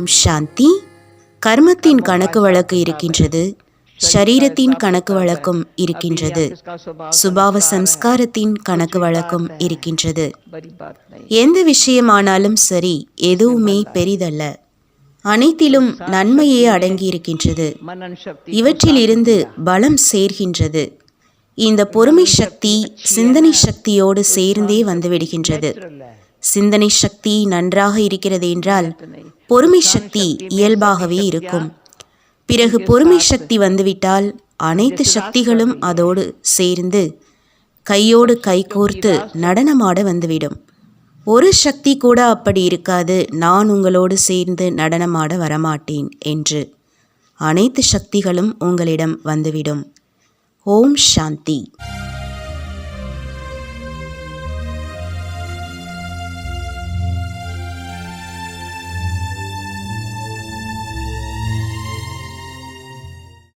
ஓம் சாந்தி. கர்மத்தின் கணக்கு வழக்கு இருக்கின்றது, ஷரீரத்தின் கணக்கு வழக்கும் இருக்கின்றது, சுபாவ சம்ஸ்காரத்தின் கணக்கு வழக்கும் இருக்கின்றது. எந்த விஷயமானாலும் சரி, எதுவுமே பெரிதல்ல, அனைத்திலும் நன்மையே அடங்கியிருக்கின்றது. இவற்றிலிருந்து பலம் சேர்கின்றது. இந்த பொறுமை சக்தி சிந்தனை சக்தியோடு சேர்ந்தே வந்துவிடுகின்றது. சிந்தனை சக்தி நன்றாக இருக்கிறது என்றால் பொறுமை சக்தி இயல்பாகவே இருக்கும். பிறகு பொறுமை சக்தி வந்துவிட்டால் அனைத்து சக்திகளும் அதோடு சேர்ந்து கையோடு கைகோர்த்து நடனமாட வந்துவிடும். ஒரு சக்தி கூட அப்படி இருக்காது, நான் உங்களோடு சேர்ந்து நடனமாட வரமாட்டேன் என்று. அனைத்து சக்திகளும் உங்களிடம் வந்துவிடும். ஓம் சாந்தி.